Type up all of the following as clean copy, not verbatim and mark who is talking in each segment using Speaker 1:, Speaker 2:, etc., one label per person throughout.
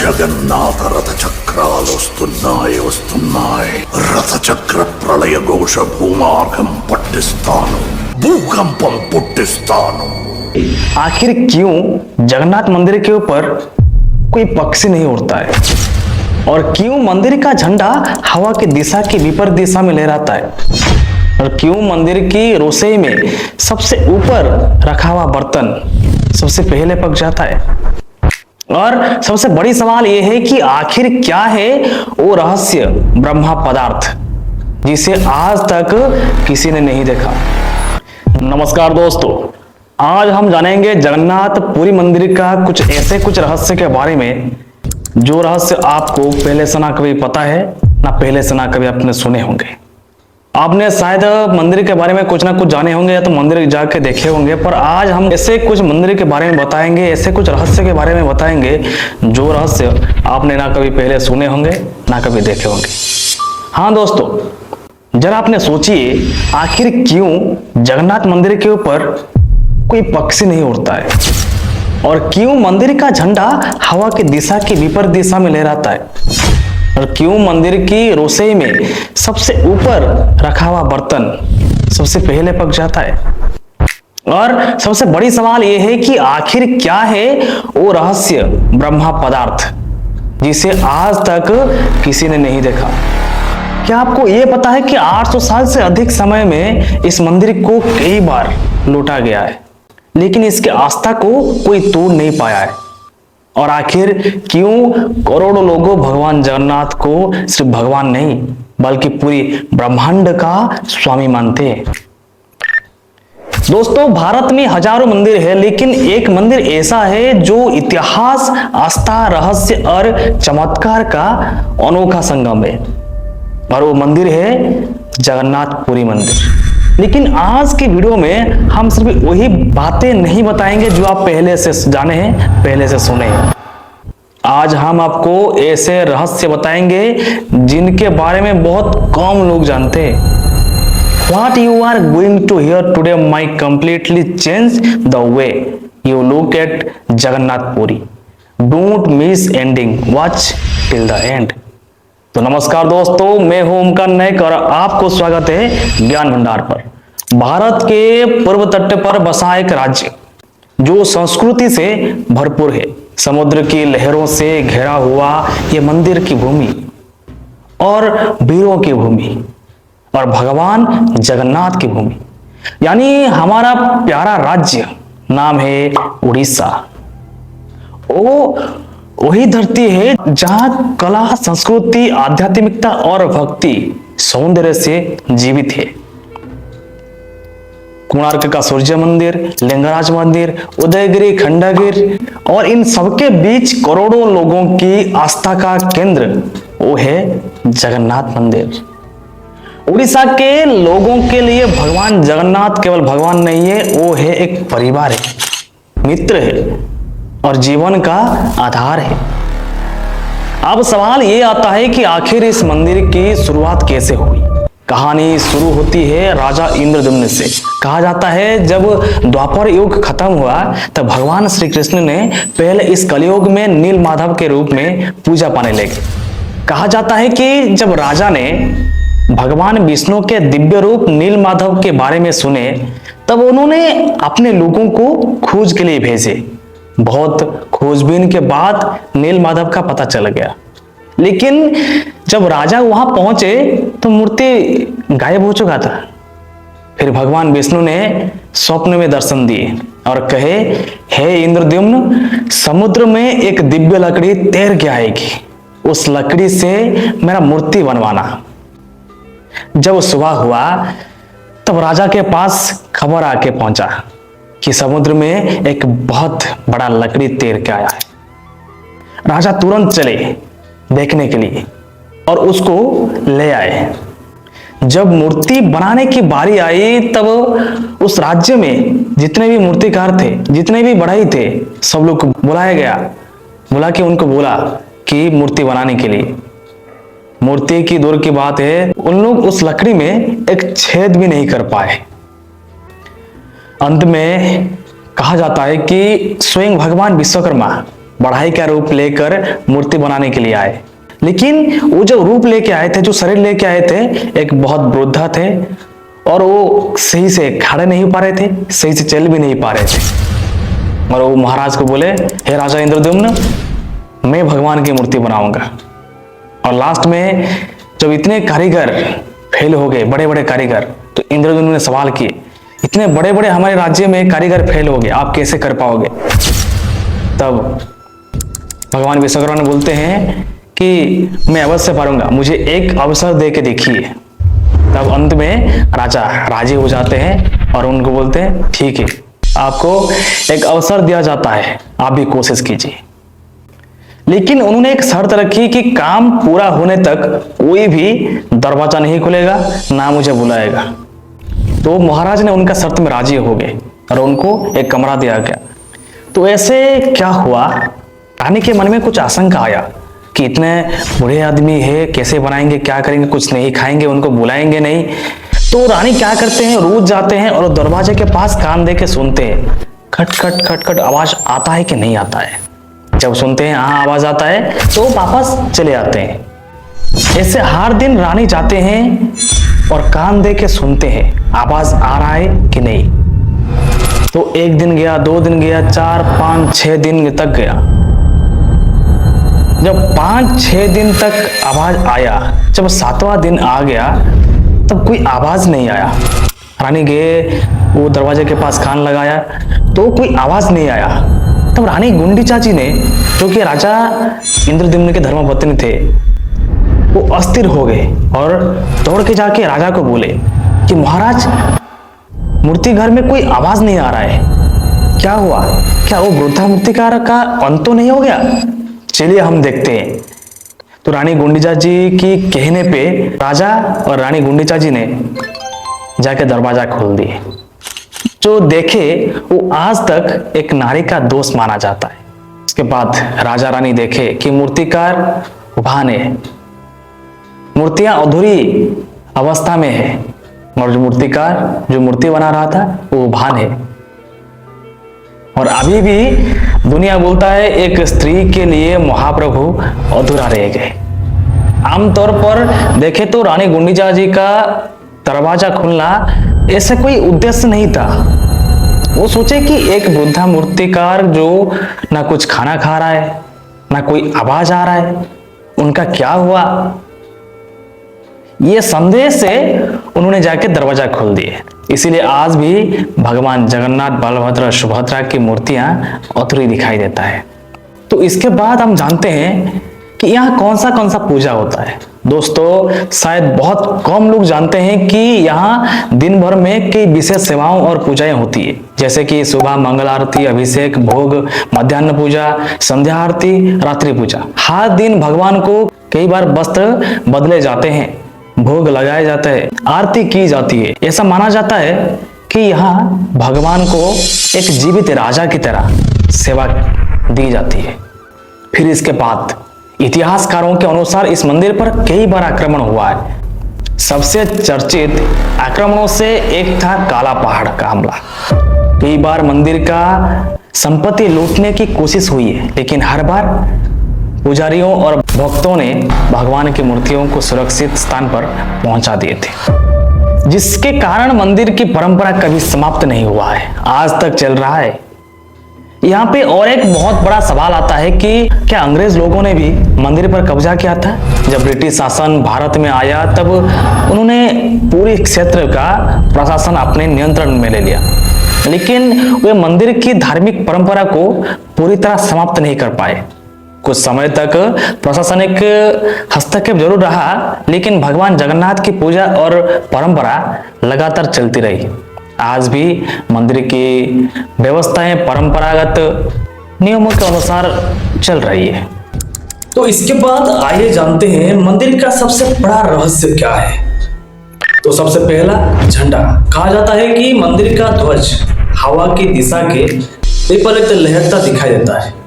Speaker 1: జగన్నాథ రథచక్రాలు వస్తున్నాయి రథచక్ర ప్రళయ ఘోష భూమార్గం పట్టిస్తాను భూకంపం పుట్టిస్తాను।
Speaker 2: आखिर क्यों जगन्नाथ मंदिर के ऊपर कोई पक्षी नहीं उड़ता है और क्यों मंदिर का झंडा हवा की दिशा की विपरीत दिशा में लहराता है और क्यों मंदिर की रसोई में सबसे ऊपर रखा हुआ बर्तन सबसे पहले पक जाता है। और सबसे बड़ी सवाल यह है कि आखिर क्या है वो रहस्य ब्रह्मा पदार्थ जिसे आज तक किसी ने नहीं देखा। नमस्कार दोस्तों, आज हम जानेंगे जगन्नाथ पुरी मंदिर का कुछ रहस्य के बारे में, जो रहस्य आपको पहले से ना कभी पता है ना पहले से ना कभी आपने सुने होंगे। आपने शायद मंदिर के बारे में कुछ ना कुछ जाने होंगे या तो मंदिर जाके देखे होंगे, पर आज हम ऐसे कुछ मंदिर के बारे में बताएंगे, ऐसे कुछ रहस्य के बारे में बताएंगे जो रहस्य आपने ना कभी पहले सुने होंगे ना कभी देखे होंगे। हाँ दोस्तों, जरा आपने सोचिए आखिर क्यों जगन्नाथ मंदिर के ऊपर कोई पक्षी नहीं उड़ता है और क्यों मंदिर का झंडा हवा की दिशा की विपरीत दिशा में लहराता है और क्यों मंदिर की रसोई में सबसे ऊपर रखा हुआ बर्तन सबसे पहले पक जाता है। और सबसे बड़ी सवाल यह है कि आखिर क्या है वो रहस्य ब्रह्मा पदार्थ जिसे आज तक किसी ने नहीं देखा। क्या आपको यह पता है कि 800 साल से अधिक समय में इस मंदिर को कई बार लूटा गया है, लेकिन इसके आस्था को कोई तोड़ नहीं पाया है। और आखिर क्यों करोड़ों लोगों भगवान जगन्नाथ को सिर्फ भगवान नहीं बल्कि पूरी ब्रह्मांड का स्वामी मानते हैं। दोस्तों, भारत में हजारों मंदिर है, लेकिन एक मंदिर ऐसा है जो इतिहास, आस्था, रहस्य और चमत्कार का अनोखा संगम है और वो मंदिर है जगन्नाथ पुरी मंदिर। लेकिन आज की वीडियो में हम सिर्फ वही बातें नहीं बताएंगे जो आप पहले से जाने हैं, पहले से सुने हैं। आज हम आपको ऐसे रहस्य बताएंगे जिनके बारे में बहुत कम लोग जानते हैं। What you are going to hear today might completely change the way you look at Jagannath Puri. Don't miss ending. Watch till the end. तो नमस्कार दोस्तों, मैं हूं ओमकार नायक और आपको स्वागत है ज्ञान भंडार पर। भारत के पूर्व तट पर बसा एक राज्य जो संस्कृति से भरपूर है। समुद्र की लहरों से घिरा हुआ ये मंदिर की भूमि और वीरों की भूमि और भगवान जगन्नाथ की भूमि, यानी हमारा प्यारा राज्य नाम है उड़ीसा। वही धरती है जहां कला, संस्कृति, आध्यात्मिकता और भक्ति सौंदर्य से जीवित है। कोणार्क का सूर्य मंदिर, लिंगराज मंदिर, उदयगिरी, खंडगिरी और इन सबके बीच करोड़ों लोगों की आस्था का केंद्र वो है जगन्नाथ मंदिर। उड़ीसा के लोगों के लिए भगवान जगन्नाथ केवल भगवान नहीं है, वो है एक परिवार है, मित्र है और जीवन का आधार है। अब सवाल ये आता है कि आखिर इस मंदिर की शुरुआत कैसे हुई। कहानी शुरू होती है राजा इंद्रद्युम्न से। कहा जाता है जब द्वापर युग खत्म हुआ तब भगवान श्री कृष्ण ने पहले इस कलयुग में नील माधव के रूप में पूजा पाने लगे। कहा जाता है कि जब राजा ने भगवान विष्णु के दिव्य रूप नील माधव के बारे में सुने तब उन्होंने अपने लोगों को खोज के लिए भेजे। बहुत खोजबीन के बाद नील माधव का पता चल गया, लेकिन जब राजा वहां पहुंचे तो मूर्ति गायब हो चुका था। फिर भगवान विष्णु ने स्वप्न में दर्शन दिए और कहे, हे इंद्रद्युम्न, समुद्र में एक दिव्य लकड़ी तैर के आएगी, उस लकड़ी से मेरा मूर्ति बनवाना। जब सुबह हुआ तब राजा के पास खबर आके पहुंचा कि समुद्र में एक बहुत बड़ा लकड़ी तैर के आया है। राजा तुरंत चले देखने के लिए और उसको ले आए। जब मूर्ति बनाने की बारी आई तब उस राज्य में जितने भी मूर्तिकार थे, जितने भी बढ़ई थे, सब लोग को बुलाया गया। बुला के उनको बोला कि मूर्ति बनाने के लिए। मूर्ति की दूर की बात है, उन लोग उस लकड़ी में एक छेद भी नहीं कर पाए। अंत में कहा जाता है कि स्वयं भगवान विश्वकर्मा बढ़ाई का रूप लेकर मूर्ति बनाने के लिए आए। लेकिन वो जो रूप लेके आए थे, जो शरीर लेके आए थे, एक बहुत वृद्धा थे और वो सही से खड़े नहीं पा रहे थे, सही से चल भी नहीं पा रहे थे। और वो महाराज को बोले, हे राजा इंद्रद्युम्न, मैं भगवान की मूर्ति बनाऊंगा। और लास्ट में जब इतने कारीगर फेल हो गए, बड़े बड़े कारीगर, तो इंद्रद्युम्न ने सवाल किए, इतने बड़े बड़े हमारे राज्य में कारीगर फेल हो गए, आप कैसे कर पाओगे? तब भगवान विश्वकर्मा बोलते हैं कि मैं अवश्य पारूंगा, मुझे एक अवसर दे के देखिए। तब अंत में राजा राजी हो जाते हैं और उनको बोलते हैं, ठीक है, आपको एक अवसर दिया जाता है, आप भी कोशिश कीजिए। लेकिन उन्होंने एक शर्त रखी कि काम पूरा होने तक कोई भी दरवाजा नहीं खुलेगा, ना मुझे बुलाएगा। तो महाराज ने उनका शर्त में राजी हो गए और उनको एक कमरा दिया गया। तो ऐसे क्या हुआ, रानी के मन में कुछ आशंका आया कि इतने बूढ़े आदमी है, कैसे बनाएंगे, क्या करेंगे, कुछ नहीं खाएंगे, उनको बुलाएंगे नहीं। तो रानी क्या करते हैं, रोज जाते हैं और दरवाजे के पास कान दे के सुनते हैं, खट खट खट खट आवाज आता है कि नहीं आता है। जब सुनते हैं हाँ आवाज आता है तो वापस चले आते हैं। ऐसे हर दिन रानी जाते हैं और कान दे के सुनते हैं आवाज आ रहा है कि नहीं। तो एक दिन गया, 2 दिन गया, 4, 5, 6 दिन तक गया। जब 5-6 दिन तक आवाज आया, जब 7वां दिन आ गया तब कोई आवाज नहीं आया। रानी गए, वो दरवाजे के पास कान लगाया तो कोई आवाज नहीं आया। तब रानी गुंडीचा जी ने, जो कि राजा इंद्रद्युम्न के धर्मपत्नी थे, वो अस्थिर हो गए और दौड़ के जाके राजा को बोले कि महाराज, मूर्ति घर में कोई आवाज नहीं आ रहा है, क्या हुआ? क्या वो वृद्धा मूर्तिकार का अंत तो नहीं हो गया? चलिए हम देखते हैं। तो रानी गुंडीचा जी की कहने पे राजा और रानी गुंडीचा जी ने जाके दरवाजा खोल दिए। जो देखे वो आज तक एक नारी का दोष माना जाता है। उसके बाद राजा रानी देखे कि मूर्तिकार उभान है, मूर्तियां अधूरी अवस्था में है और जो मूर्तिकार जो मूर्ति बना रहा था वो उभान है। और अभी भी दुनिया बोलता है एक स्त्री के लिए महाप्रभु अधूरा रह गए। आमतौर पर देखे तो रानी गुंडीचा जी का दरवाजा खुलना ऐसा कोई उद्देश्य नहीं था। वो सोचे कि एक वृद्धा मूर्तिकार जो ना कुछ खाना खा रहा है, ना कोई आवाज आ रहा है, उनका क्या हुआ? ये संदेह से उन्होंने जाके दरवाजा खोल दिए। इसीलिए आज भी भगवान जगन्नाथ, बलभद्र, सुभद्रा की मूर्तियां अधूरी दिखाई देता है। तो इसके बाद हम जानते हैं कि यहाँ कौन सा पूजा होता है। दोस्तों, शायद बहुत कम लोग जानते हैं कि यहाँ दिन भर में कई विशेष सेवाओं और पूजाएं होती है, जैसे कि सुबह मंगल आरती, अभिषेक, भोग, मध्याह्न पूजा, संध्या आरती, रात्रि पूजा। हर दिन भगवान को कई बार वस्त्र बदले जाते हैं, भोग लगाए जाते हैं, आरती की जाती है। ऐसा माना जाता है कि यहाँ भगवान को एक जीवित राजा की तरह सेवा दी जाती है। फिर इसके बाद इतिहासकारों के अनुसार इस मंदिर पर कई बार आक्रमण हुआ है। सबसे चर्चित आक्रमणों से एक था काला पहाड़ का हमला। कई बार मंदिर का संपत्ति लूटने की कोशिश हुई है, लेकिन हर बार पुजारियों और भक्तों ने भगवान की मूर्तियों को सुरक्षित स्थान पर पहुंचा दिए थे, जिसके कारण मंदिर की परंपरा कभी समाप्त नहीं हुआ है, आज तक चल रहा है। यहाँ पे और एक बहुत बड़ा सवाल आता है कि क्या अंग्रेज लोगों ने भी मंदिर पर कब्जा किया था? जब ब्रिटिश शासन भारत में आया तब उन्होंने पूरे क्षेत्र का प्रशासन अपने नियंत्रण में ले लिया, लेकिन वे मंदिर की धार्मिक परंपरा को पूरी तरह समाप्त नहीं कर पाए। कुछ समय तक प्रशासनिक हस्तक्षेप जरूर रहा, लेकिन भगवान जगन्नाथ की पूजा और परंपरा लगातार चलती रही। आज भी मंदिर की व्यवस्थाएं परंपरागत नियमों के अनुसार चल रही है। तो इसके बाद आइए जानते हैं मंदिर का सबसे बड़ा रहस्य क्या है। तो सबसे पहला झंडा। कहा जाता है कि मंदिर का ध्वज हवा की दिशा के विपरीत लहरता दिखाई देता है।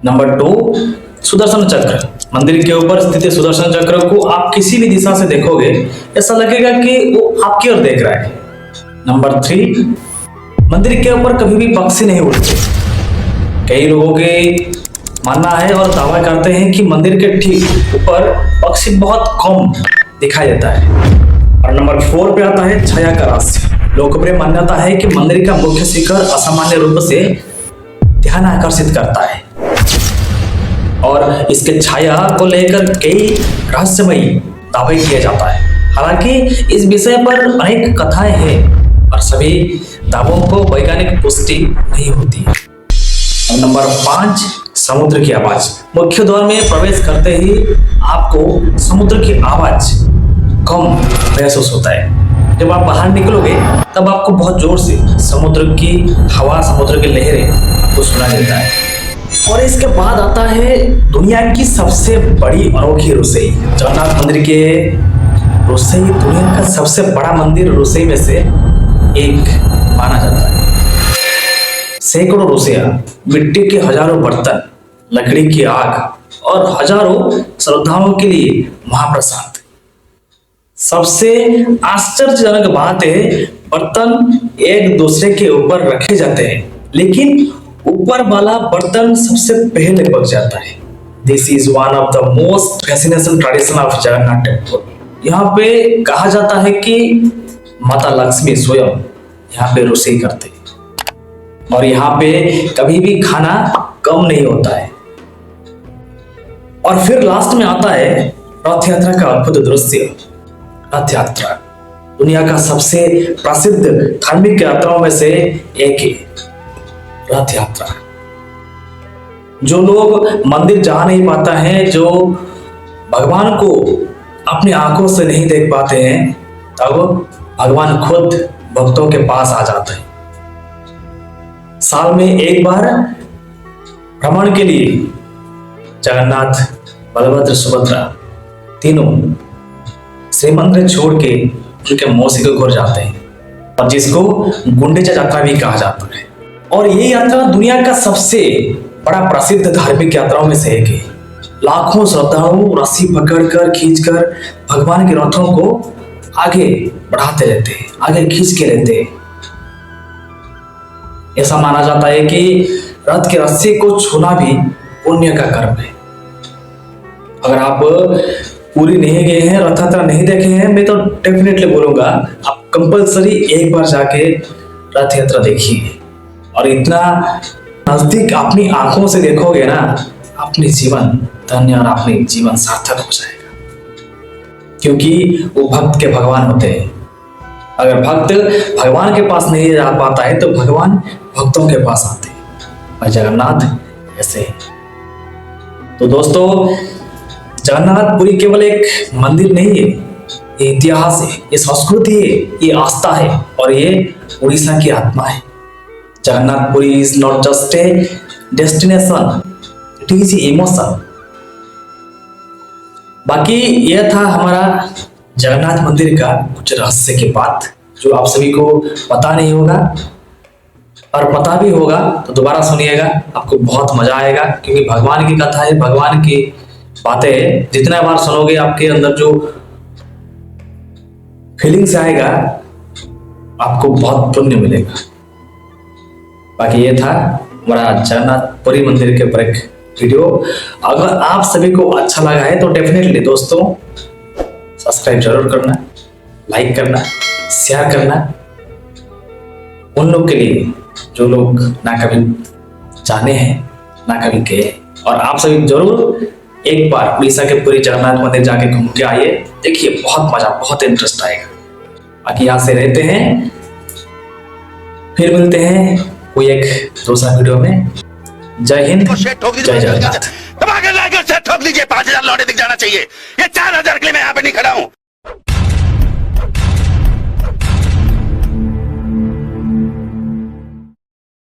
Speaker 2: नंबर 2, सुदर्शन चक्र। मंदिर के ऊपर स्थित सुदर्शन चक्र को आप किसी भी दिशा से देखोगे ऐसा लगेगा कि वो आपकी ओर देख रहा है। नंबर 3, मंदिर के ऊपर कभी भी पक्षी नहीं उड़ते। कई लोगों के
Speaker 3: मानना है और दावा करते हैं कि मंदिर के ठीक ऊपर पक्षी बहुत कम दिखाई देता है। और नंबर 4 पे आता है छाया का रहस्य। लोकप्रिय मान्यता है कि मंदिर का मुख्य शिखर असामान्य रूप से ध्यान आकर्षित करता है और इसके छाया को लेकर कई रहस्यमयी दावे किया जाता है। हालांकि इस विषय पर अनेक कथाएं हैं और सभी दावों को वैज्ञानिक पुष्टि नहीं होती है। और नंबर 5 समुद्र की आवाज। मुख्य द्वार में प्रवेश करते ही आपको समुद्र की आवाज कम महसूस होता है। जब आप बाहर निकलोगे तब आपको बहुत जोर से समुद्र की हवा, समुद्र की लहरें आपको सुना देता है। और इसके बाद आता है दुनिया की सबसे बड़ी अनोखी रसोई। जगन्नाथ मंदिर के रसोई दुनिया का सबसे बड़ा मंदिर रसोई में से एक माना जाता है। सैकड़ों रसोइया, मिट्टी के हजारों बर्तन, लकड़ी की आग और हजारों श्रद्धालुओं के लिए महाप्रसाद। सबसे आश्चर्यजनक बात है, बर्तन एक दूसरे के ऊपर रखे जाते हैं, लेकिन ऊपर वाला बर्तन सबसे पहले पक जाता है। This is one of the most fascinating tradition of Jagannath temple. यहाँ पे कहा जाता है कि माता लक्ष्मी स्वयं यहाँ पे रसोई करते हैं और यहाँ पे कभी भी खाना कम नहीं होता है। और फिर लास्ट में आता है रथ यात्रा का अद्भुत दृश्य। रथ यात्रा दुनिया का सबसे प्रसिद्ध धार्मिक यात्राओं में से एक है। रथ यात्रा, जो लोग मंदिर जा नहीं पाता है, जो भगवान को अपनी आंखों से नहीं देख पाते हैं, तब भगवान खुद भक्तों के पास आ जाते हैं। साल में एक बार भ्रमण के लिए जगन्नाथ, बलभद्र, सुभद्रा तीनों श्री मंदिर छोड़ के उनके मौसी के घर जाते हैं और जिसको गुंडीचा यात्रा भी कहा जाता है। और ये यात्रा दुनिया का सबसे बड़ा प्रसिद्ध धार्मिक यात्राओं में से एक है। लाखों श्रद्धालु रस्सी पकड़कर, खींचकर भगवान के रथों को आगे बढ़ाते रहते हैं, आगे खींच के रहते हैं। ऐसा माना जाता है कि रथ की रस्सी को छूना भी पुण्य का कर्म है। अगर आप पूरी नहीं गए हैं, रथ यात्रा नहीं देखे हैं, मैं तो डेफिनेटली बोलूंगा आप कंपलसरी एक बार जाके रथ यात्रा देखिए और इतना नजदीक अपनी आंखों से देखोगे ना, अपनी जीवन धन्य और अपनी जीवन सार्थक हो जाएगा। क्योंकि वो भक्त के भगवान होते हैं। अगर भक्त भगवान के पास नहीं जा पाता है तो भगवान भक्तों के पास आते हैं और जगन्नाथ ऐसे है। तो दोस्तों, जगन्नाथपुरी केवल एक मंदिर नहीं है, ये इतिहास है, ये संस्कृति है, ये आस्था है और ये उड़ीसा की आत्मा है। Jagannathpuri is not just a destination, it is emotion. बाकी यह था हमारा जगन्नाथ मंदिर का कुछ रहस्य की बात, जो आप सभी को पता नहीं होगा, और पता भी होगा तो दोबारा सुनिएगा, आपको बहुत मजा आएगा। क्योंकि भगवान की कथा है, भगवान की बातें है, जितना बार सुनोगे आपके अंदर जो फीलिंग्स आएगा, आपको बहुत पुण्य मिलेगा। बाकी ये था हमारा जगन्नाथपुरी मंदिर के ऊपर एक वीडियो। अगर आप सभी को अच्छा लगा है तो डेफिनेटली दोस्तों सब्सक्राइब जरूर करना, लाइक करना, शेयर करना उन लोग के लिए जो लोग ना कभी जाने हैं, ना कभी गए। और आप सभी जरूर एक बार उड़ीसा के पुरी जगन्नाथ मंदिर जाके घूम के आइए, देखिए बहुत मजा, बहुत इंटरेस्ट आएगा। बाकी यहाँ से रहते हैं, फिर मिलते हैं कोई एक दूसरा वीडियो में। जय हिंद, जय जगन्नाथ।
Speaker 1: ठोक लीजिए, 5000 लौटे दिख जाना चाहिए। ये 4000 के लिए मैं यहाँ पे नहीं खड़ा हूँ।